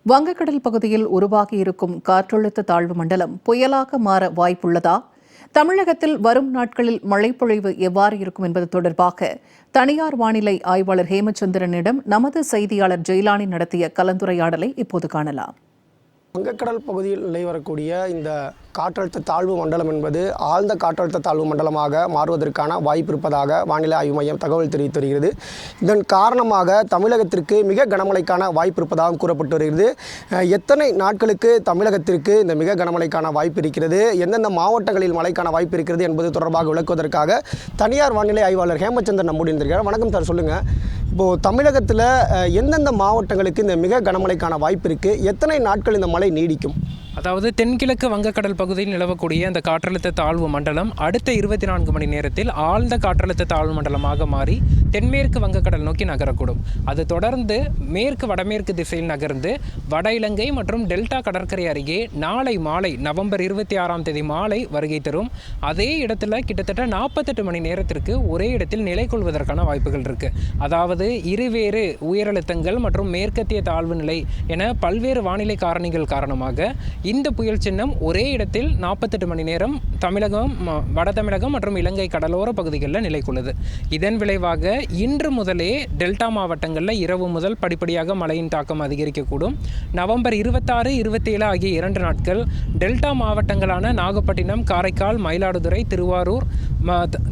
வங்கக்கடல் பகுதியில் உருவாகியிருக்கும் காற்றழுத்த தாழ்வு மண்டலம் புயலாக மாற வாய்ப்புள்ளதா? தமிழகத்தில் வரும் நாட்களில் மழைப்பொழிவு எவ்வாறு இருக்கும் என்பது தொடர்பாக தனியார் வானிலை ஆய்வாளர் ஹேமச்சந்திரனிடம் நமது செய்தியாளர் ஜெயலானி நடத்திய கலந்துரையாடலை இப்போது காணலாம். வங்கக்கடல் பகுதியில் நிலை வரக்கூடிய இந்த காற்றழுத்த தாழ்வு மண்டலம் என்பது ஆழ்ந்த காற்றழுத்த தாழ்வு மண்டலமாக மாறுவதற்கான வாய்ப்பு இருப்பதாக வானிலை ஆய்வு மையம் தகவல் தெரிவித்து வருகிறது. இதன் காரணமாக தமிழகத்திற்கு மிக கனமழைக்கான வாய்ப்பு இருப்பதாகவும் கூறப்பட்டு வருகிறது. எத்தனை நாட்களுக்கு தமிழகத்திற்கு இந்த மிக கனமழைக்கான வாய்ப்பு இருக்கிறது, எந்தெந்த மாவட்டங்களில் மழைக்கான வாய்ப்பு இருக்கிறது என்பது தொடர்பாக விளக்குவதற்காக தனியார் வானிலை ஆய்வாளர் ஹேமச்சந்திரன் நம்முடைய இருந்திருக்கிறார். வணக்கம் சார், சொல்லுங்கள். இப்போது தமிழகத்தில் எந்தெந்த மாவட்டங்களுக்கு இந்த மிக கனமழைக்கான வாய்ப்பு இருக்குது, எத்தனை நாட்கள் இந்த மழை நீடிக்கும்? அதாவது தென்கிழக்கு வங்கக்கடல் பகுதியில் நிலவக்கூடிய அந்த காற்றழுத்த தாழ்வு மண்டலம் அடுத்த 24 மணி நேரத்தில் ஆழ்ந்த காற்றழுத்த தாழ்வு மண்டலமாக மாறி தென்மேற்கு வங்கக்கடல் நோக்கி நகரக்கூடும். அது தொடர்ந்து மேற்கு வடமேற்கு திசையில் நகர்ந்து வட இலங்கை மற்றும் டெல்டா கடற்கரை அருகே நாளை மாலை நவம்பர் 26 மாலை வருகை தரும். அதே இடத்துல கிட்டத்தட்ட 48 மணி நேரத்திற்கு ஒரே இடத்தில் நிலை கொள்வதற்கான வாய்ப்புகள் இருக்குது. அதாவது இருவேறு உயரழுத்தங்கள் மற்றும் மேற்கத்திய தாழ்வு நிலை என பல்வேறு வானிலை காரணிகள் காரணமாக இந்த புயல் சின்னம் ஒரே இடத்தில் 48 மணி நேரம் தமிழகம், வட தமிழகம் மற்றும் இலங்கை கடலோர பகுதிகளில் நிலை கொள்ளுது. இதன் விளைவாக இன்று முதலே டெல்டா மாவட்டங்களில் இரவு முதல் படிப்படியாக மழையின் தாக்கம் அதிகரிக்கக்கூடும். நவம்பர் 26, 27 ஆகிய 2 நாட்கள் டெல்டா மாவட்டங்களான நாகப்பட்டினம், காரைக்கால், மயிலாடுதுறை, திருவாரூர்,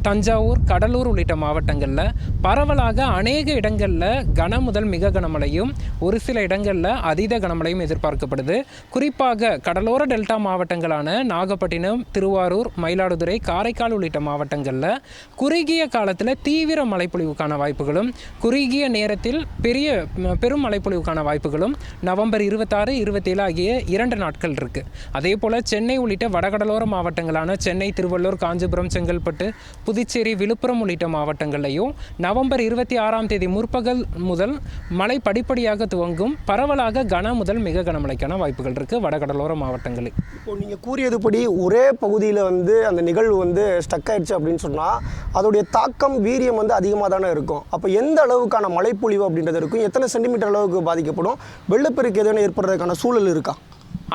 தஞ்சாவூர், கடலூர் உள்ளிட்ட மாவட்டங்களில் பரவலாக அநேக இடங்களில் கன முதல் மிக கனமழையும் ஒரு சில இடங்களில் அதீத கனமழையும் எதிர்பார்க்கப்படுது. குறிப்பாக கடலோர டெல்டா மாவட்டங்களான நாகப்பட்டினம், திருவாரூர், மயிலாடுதுறை, காரைக்கால் உள்ளிட்ட மாவட்டங்களில் குறுகிய காலத்தில் தீவிர மழைப்பொழிவுக்கான வாய்ப்புகளும் குறுகிய நேரத்தில் பெரும் மழைப்பொழிவுக்கான வாய்ப்புகளும் நவம்பர் 26, 27 ஆகிய 2 நாட்கள் இருக்குது. அதே போல் சென்னை உள்ளிட்ட வடகடலோர மாவட்டங்களான சென்னை, திருவள்ளூர், காஞ்சிபுரம், செங்கல்பட்டு, புதுச்சேரி, விழுப்புரம் உள்ளிட்ட மாவட்டங்கள்லையும் நவம்பர் 26 முற்பகல் முதல் மழை படிப்படியாக துவங்கும். பரவலாக கன முதல் மிக கனமழைக்கான வாய்ப்புகள் இருக்குது வடகடலோர மாவட்டங்களில். இப்போ நீங்கள் கூறியதுபடி ஒரே பகுதியில் அந்த நிகழ்வு ஸ்டக் ஆயிடுச்சு அப்படின்னு சொன்னால் அதோடைய தாக்கம், வீரியம் அதிகமாக தானே இருக்கும். அப்போ எந்த அளவுக்கான மழைப்பொழிவு அப்படின்றது இருக்கும், எத்தனை சென்டிமீட்டர் அளவுக்கு பாதிக்கப்படும், வெள்ளப்பெருக்கு எதுவும் ஏற்படுறதுக்கான சூழல் இருக்கா?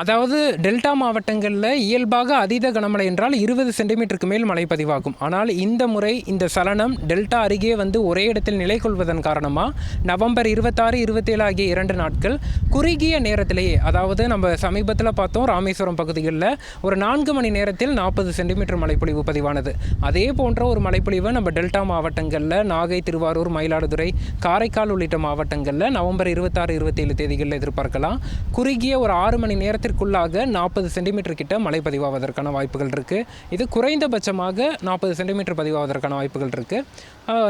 அதாவது டெல்டா மாவட்டங்களில் இயல்பாக அதீத கனமழை என்றால் 20 சென்டிமீட்டருக்கு மேல் மழை பதிவாகும். ஆனால் இந்த முறை இந்த சலனம் டெல்டா அருகே ஒரே இடத்தில் நிலை கொள்வதன் காரணமாக நவம்பர் 26, 27 ஆகிய 2 நாட்கள் குறுகிய நேரத்திலேயே, அதாவது நம்ம சமீபத்தில் பார்த்தோம் ராமேஸ்வரம் பகுதிகளில் ஒரு 4 மணி நேரத்தில் 40 சென்டிமீட்டர் மழைப்பொழிவு பதிவானது. அதே போன்ற ஒரு மழைப்பொழிவை நம்ம டெல்டா மாவட்டங்களில் நாகை, திருவாரூர், மயிலாடுதுறை, காரைக்கால் உள்ளிட்ட மாவட்டங்களில் நவம்பர் 26, 27 தேதிகளில் எதிர்பார்க்கலாம். குறுகிய ஒரு 6 மணி நேரத்தில் 40 சென்டிமீட்டர் கிட்ட மழை பதிவாவதற்கான வாய்ப்புகள் இருக்குது. இது குறைந்தபட்சமாக 40 சென்டிமீட்டர் பதிவாவதற்கான வாய்ப்புகள் இருக்குது.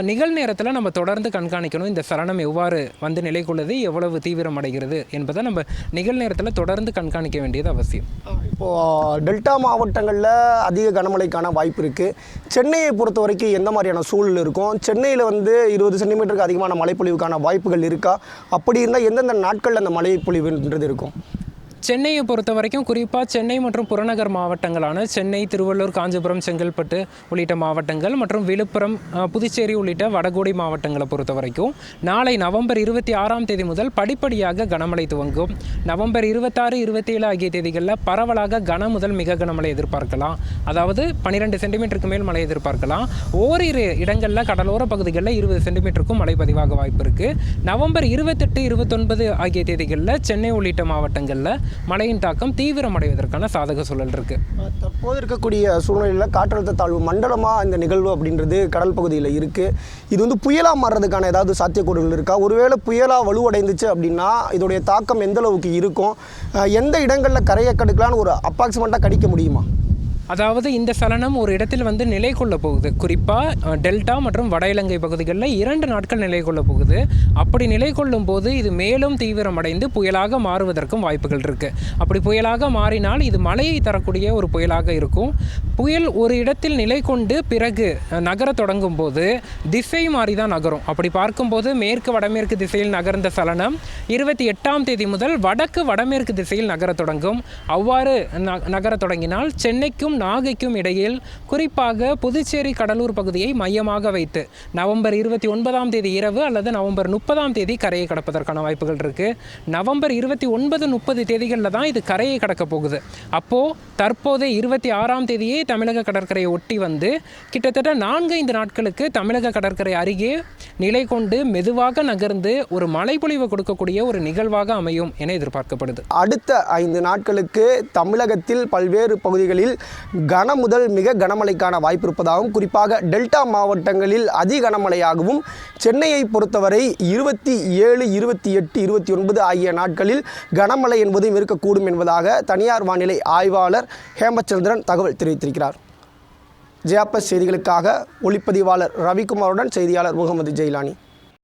நிகழ்நேரத்தில் நம்ம தொடர்ந்து கண்காணிக்கணும். இந்த சலனம் எவ்வாறு நிலை கொள்ளுது, எவ்வளவு தீவிரம் அடைகிறது என்பதை நம்ம நிகழ்நேரத்தில் தொடர்ந்து கண்காணிக்க வேண்டியது அவசியம். இப்போது டெல்டா மாவட்டங்களில் அதிக கனமழைக்கான வாய்ப்பு இருக்குது. சென்னையை பொறுத்த வரைக்கும் எந்த மாதிரியான சூழல் இருக்கும்? சென்னையில் 20 சென்டிமீட்டருக்கு அதிகமான மழைப்பொழிவுக்கான வாய்ப்புகள் இருக்கா? அப்படி இருந்தால் எந்தெந்த நாட்களில் அந்த மழைப்பொழிவுன்றது இருக்கும்? சென்னையை பொறுத்த வரைக்கும் குறிப்பாக சென்னை மற்றும் புறநகர் மாவட்டங்களான சென்னை, திருவள்ளூர், காஞ்சிபுரம், செங்கல்பட்டு உள்ளிட்ட மாவட்டங்கள் மற்றும் விழுப்புரம், புதுச்சேரி உள்ளிட்ட வடகோடி மாவட்டங்களை பொறுத்த வரைக்கும் நாளை நவம்பர் 26 முதல் படிப்படியாக கனமழை துவங்கும். நவம்பர் 26, 27 ஆகிய தேதிகளில் பரவலாக கன முதல் மிக கனமழை எதிர்பார்க்கலாம். அதாவது 12 சென்டிமீட்டருக்கு மேல் மழை எதிர்பார்க்கலாம். ஓரிரு இடங்களில் கடலோர பகுதிகளில் 20 சென்டிமீட்டருக்கும் மழை பதிவாக வாய்ப்பு இருக்குது. நவம்பர் 28, 29 ஆகிய தேதிகளில் சென்னை உள்ளிட்ட மாவட்டங்களில் மழையின் தாக்கம் தீவிரமடைவதற்கான சாதக சூழல் இருக்கு. தற்போது இருக்கக்கூடிய சூழ்நிலையில் காற்றழுத்த தாழ்வு மண்டலமாக இந்த நிகழ்வு அப்படின்றது கடல் பகுதியில் இருக்கு. இது புயலாக மாறுறதுக்கான ஏதாவது சாத்தியக்கூறுகள் இருக்கா? ஒருவேளை புயலாக வலுவடைந்துச்சு அப்படின்னா இதோடைய தாக்கம் எந்த அளவுக்கு இருக்கும்? எந்த இடங்களில் கரையை கடுக்கலான்னு ஒரு அப்ராக்சிமேட்டாக கணிக்க முடியுமா? அதாவது இந்த சலனம் ஒரு இடத்தில் நிலை கொள்ள போகுது. குறிப்பாக டெல்டா மற்றும் வட இலங்கை பகுதிகளில் 2 நாட்கள் நிலை கொள்ள போகுது. அப்படி நிலை கொள்ளும் போது இது மேலும் தீவிரமடைந்து புயலாக மாறுவதற்கும் வாய்ப்புகள் இருக்குது. அப்படி புயலாக மாறினால் இது மழையை தரக்கூடிய ஒரு புயலாக இருக்கும். புயல் ஒரு இடத்தில் நிலை கொண்டு பிறகு நகர தொடங்கும் போது திசை மாறி தான் நகரும். அப்படி பார்க்கும்போது மேற்கு வடமேற்கு திசையில் நகர்ந்த சலனம் 28 முதல் வடக்கு வடமேற்கு திசையில் நகர தொடங்கும். அவ்வாறு நகர தொடங்கினால் சென்னைக்கும் நாகைக்கும் இடையில், குறிப்பாக புதுச்சேரி கடலூர் பகுதியை மையமாக வைத்து நவம்பர் 29ஆம் தேதி இரவு அல்லது நவம்பர் 30ஆம் தேதி கரையை கடப்பதற்கான வாய்ப்புகள் இருக்குது. நவம்பர் 29, 30 தேதிகளில் தான் இது கரையை கடக்க போகுது. அப்போது தற்போது 26ஆம் தேதியே தமிழக கடற்கரையை ஒட்டி வந்து கிட்டத்தட்ட 4-5 நாட்களுக்கு தமிழக கடற்கரை அருகே நிலை கொண்டு மெதுவாக நகர்ந்து ஒரு மழைப்பொழிவு கொடுக்கக்கூடிய ஒரு நிகழ்வாக அமையும் என எதிர்பார்க்கப்படுது. அடுத்த 5 நாட்களுக்கு தமிழகத்தில் பல்வேறு பகுதிகளில் கன முதல் மிக கனமழைக்கான வாய்ப்பு இருப்பதாகவும், குறிப்பாக டெல்டா மாவட்டங்களில் அதி கனமழையாகவும், சென்னையை பொறுத்தவரை 27, 28, 29 ஆகிய நாட்களில் கனமழை என்பதும் இருக்கக்கூடும் என்பதாக தனியார் வானிலை ஆய்வாளர் ஹேமச்சந்திரன் தகவல் தெரிவித்திருக்கிறார். ஜியாபஸ் செய்திகளுக்காக ஒளிப்பதிவாளர் ரவிக்குமாருடன் செய்தியாளர் முகமது ஜெயிலானி.